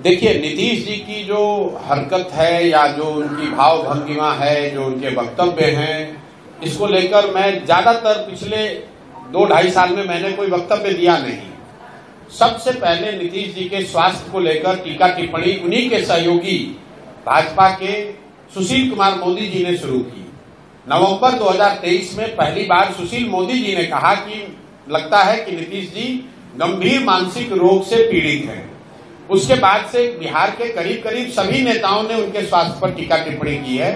देखिए, नीतीश जी की जो हरकत है या जो उनकी भाव भंगिमा है, जो उनके वक्तव्य हैं, इसको लेकर मैं ज्यादातर पिछले 2-2.5 साल में मैंने कोई वक्तव्य दिया नहीं। सबसे पहले नीतीश जी के स्वास्थ्य को लेकर टीका टिप्पणी उन्हीं के सहयोगी भाजपा के सुशील कुमार मोदी जी ने शुरू की। नवंबर 2023 में पहली बार सुशील मोदी जी ने कहा कि लगता है कि नीतीश जी गंभीर मानसिक रोग से पीड़ित हैं। उसके बाद से बिहार के करीब करीब सभी नेताओं ने उनके स्वास्थ्य पर टीका टिप्पणी की है।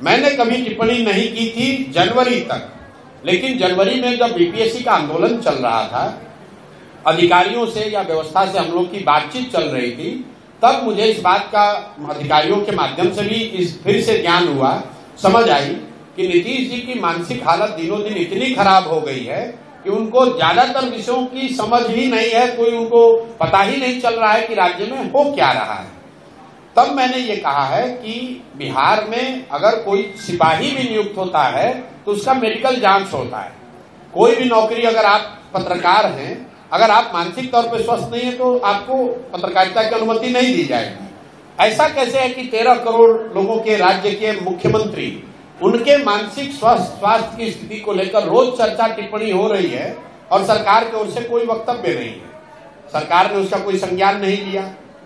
मैंने कभी टिप्पणी नहीं की थी जनवरी तक, लेकिन जनवरी में जब बीपीएससी का आंदोलन चल रहा था, अधिकारियों से या व्यवस्था से हम लोग की बातचीत चल रही थी, तब मुझे इस बात का अधिकारियों के माध्यम से भी फिर से ज्ञान हुआ, समझ आई कि नीतीश जी की मानसिक हालत दिनों दिन इतनी खराब हो गई है कि उनको ज्यादातर विषयों की समझ ही नहीं है, कोई उनको पता ही नहीं चल रहा है कि राज्य में हो क्या रहा है। तब मैंने ये कहा है कि बिहार में अगर कोई सिपाही भी नियुक्त होता है तो उसका मेडिकल जांच होता है। कोई भी नौकरी, अगर आप पत्रकार हैं, अगर आप मानसिक तौर पर स्वस्थ नहीं है तो आपको पत्रकारिता की अनुमति नहीं दी जाएगी। ऐसा कैसे है कि 13 करोड़ लोगों के राज्य के मुख्यमंत्री, उनके मानसिक स्वास्थ्य की स्थिति को लेकर रोज चर्चा टिप्पणी हो रही है और सरकार की ओर से कोई वक्तव्य नहीं है। सरकार ने उसका कोई संज्ञान नहीं लिया।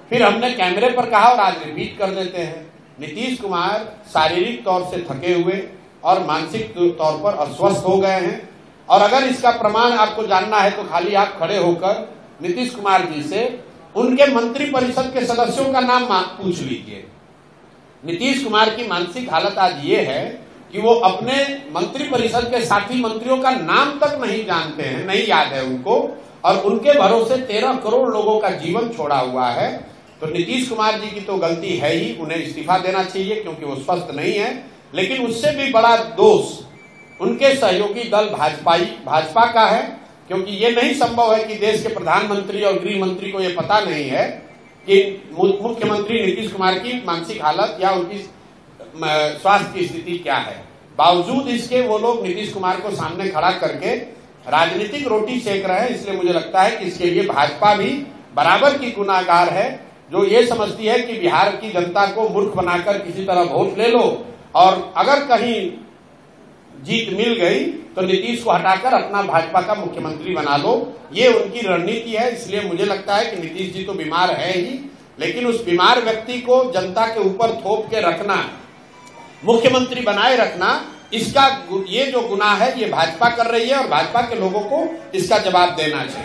फिर हमने कैमरे पर कहा और आज रिपीट कर देते हैं, नीतीश कुमार शारीरिक तौर से थके हुए और मानसिक तौर पर अस्वस्थ हो गए हैं। और अगर इसका प्रमाण आपको जानना है तो खाली आप खड़े होकर नीतीश कुमार जी से उनके मंत्रिपरिषद के सदस्यों का नाम पूछ लीजिए। नीतीश कुमार की मानसिक हालत आज ये है कि वो अपने मंत्रिपरिषद के साथी मंत्रियों का नाम तक नहीं जानते हैं, नहीं याद है उनको, और उनके भरोसे 13 करोड़ लोगों का जीवन छोड़ा हुआ है। तो नीतीश कुमार जी की तो गलती है ही, उन्हें इस्तीफा देना चाहिए क्योंकि वो स्वस्थ नहीं है। लेकिन उससे भी बड़ा दोष उनके सहयोगी दल भाजपा का है, क्योंकि ये नहीं संभव है कि देश के प्रधानमंत्री और गृह मंत्री को ये पता नहीं है कि मुख्यमंत्री नीतीश कुमार की मानसिक हालत या उनकी स्वास्थ्य की स्थिति क्या है। बावजूद इसके वो लोग नीतीश कुमार को सामने खड़ा करके राजनीतिक रोटी सेक रहे हैं। इसलिए मुझे लगता है कि इसके लिए भाजपा भी बराबर की गुनाहगार है, जो ये समझती है कि बिहार की जनता को मूर्ख बनाकर किसी तरह वोट ले लो और अगर कहीं जीत मिल गई तो नीतीश को हटाकर अपना भाजपा का मुख्यमंत्री बना लो। ये उनकी रणनीति है। इसलिए मुझे लगता है कि नीतीश जी तो बीमार है ही, लेकिन उस बीमार व्यक्ति को जनता के ऊपर थोप के रखना, मुख्यमंत्री बनाए रखना, इसका ये जो गुनाह है ये भाजपा कर रही है और भाजपा के लोगों को इसका जवाब देना चाहिए।